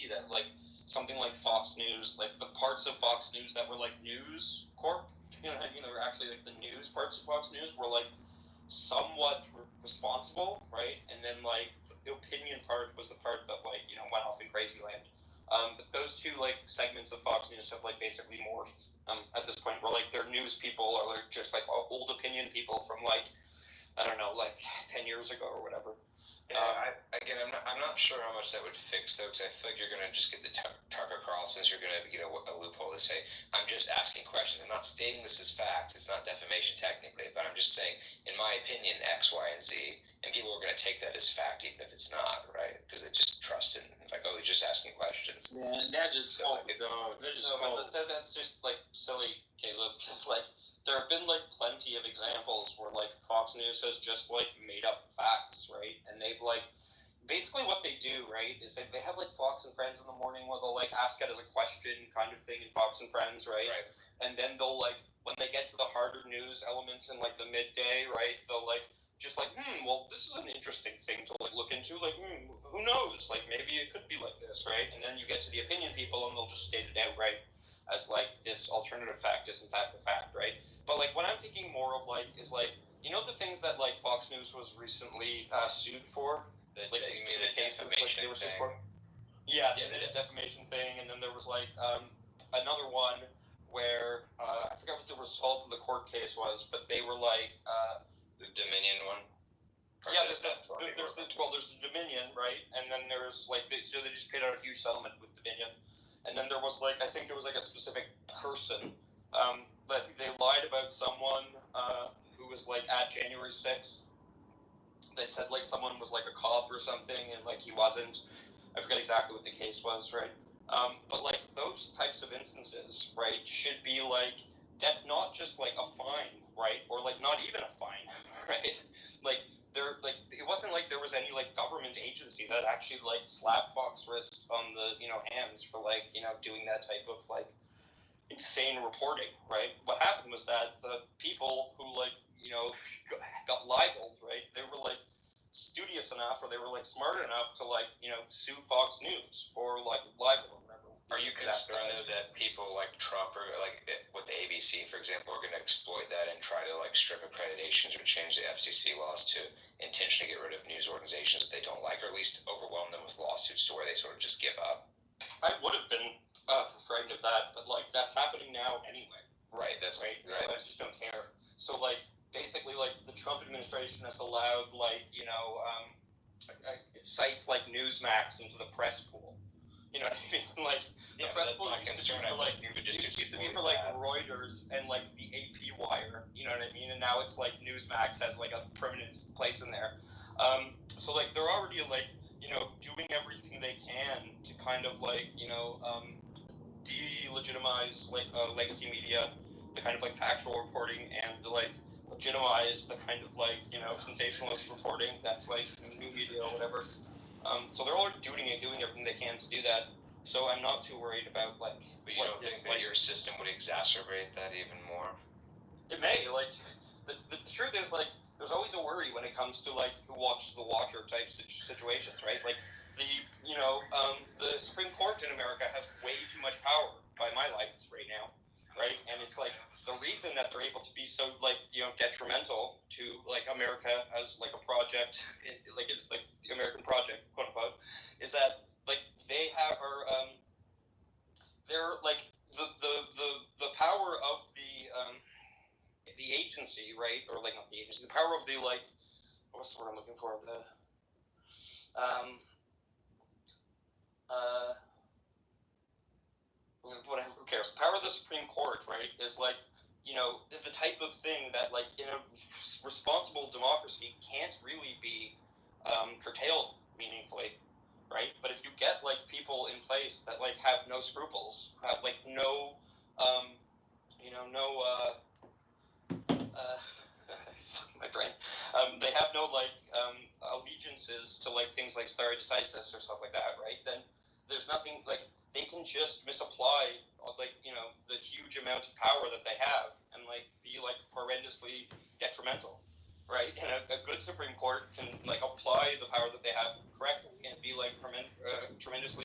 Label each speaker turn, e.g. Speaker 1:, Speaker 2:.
Speaker 1: crazy that like something like Fox News, like the parts of Fox News that were like News Corp, you know what I mean? They were actually like the news parts of Fox News were like somewhat responsible, right? And then like the opinion part was the part that like, you know, went off in crazy land. But those two like segments of Fox News have like basically morphed at this point, where like their news people are like just like old opinion people from like, I don't know, like 10 years ago or whatever.
Speaker 2: Yeah, I'm not sure how much that would fix though, because I feel like you're gonna just get the Tucker Carlsons. You're gonna get a loophole to say, "I'm just asking questions. I'm not stating this as fact. It's not defamation technically, but I'm just saying, in my opinion, X, Y, and Z." And people are gonna take that as fact, even if it's not, right? Because they just trust in, like, oh, he's just asking questions.
Speaker 1: Yeah, that just that's just like silly, Caleb. Just like there have been like plenty of examples where like Fox News has just like made up facts, right? And they've like basically what they do, right, is they have like Fox and Friends in the morning where they'll like ask it as a question kind of thing in Fox and Friends, right? And then they'll like when they get to the harder news elements in like the midday, right, they'll like just like, well, this is an interesting thing to like look into, like, who knows, like maybe it could be like this, right? And then you get to the opinion people and they'll just state it outright as like this alternative fact is in fact a fact, right? But like what I'm thinking more of like is like, you know, the things that like Fox News was recently sued for, like the cases like they were sued for. Yeah, they did a defamation thing, and then there was like another one where I forgot what the result of the court case was, but they were like
Speaker 2: the Dominion one.
Speaker 1: Yeah, there's the Dominion, right? And then there's like they just paid out a huge settlement with Dominion, and then there was like I think it was like a specific person that they lied about someone who was like at January 6th. They said like someone was like a cop or something, and like he wasn't. I forget exactly what the case was, right? But like those types of instances, right, should be like not just like a fine, right, or like not even a fine, right? Like there, like it wasn't like there was any like government agency that actually like slapped Fox wrist on the hands for like doing that type of like insane reporting, right? What happened was that the people who like got libeled, right? They were like studious enough, or they were like smart enough to like sue Fox News or like libel or whatever.
Speaker 2: Are you concerned though that people like Trump or like with the ABC, for example, are going to exploit that and try to like strip accreditations or change the FCC laws to intentionally get rid of news organizations that they don't like, or at least overwhelm them with lawsuits to where they sort of just give up?
Speaker 1: I would have been frightened of that, but like that's happening now anyway.
Speaker 2: Right. That's right.
Speaker 1: So I just don't care. So like basically like the Trump administration has allowed like sites like Newsmax into the press pool. You know what I mean? Like the press pool used to be for like Reuters and like the AP Wire. You know what I mean? And now it's like Newsmax has like a permanent place in there. So like they're already like doing everything they can to kind of like delegitimize like legacy media, the kind of like factual reporting, and like legitimize the kind of like sensationalist reporting that's like new media or whatever. So they're already doing everything they can to do that. So I'm not too worried about like.
Speaker 2: But you don't think that your system would exacerbate that even more?
Speaker 1: It may. Like the truth is like there's always a worry when it comes to like who watches the Watcher type situations, right? Like the Supreme Court in America has way too much power by my lights right now, right? And it's like the reason that they're able to be so like detrimental to like America as like a project, like the American project, quote unquote, is that like they have they're like the power of the agency, right? Or like not the agency, the power of the like what's the word I'm looking for? Whatever, who cares? The power of the Supreme Court, right, is like the type of thing that like responsible democracy can't really be curtailed meaningfully, right? But if you get like people in place that like have no scruples, have like no my brain, they have no like allegiances to like things like stare decisis or stuff like that, right? Then there's nothing like they can just misapply like the huge amount of power that they have and like be like horrendously detrimental, right? And a good Supreme Court can like apply the power that they have correctly and be like tremendously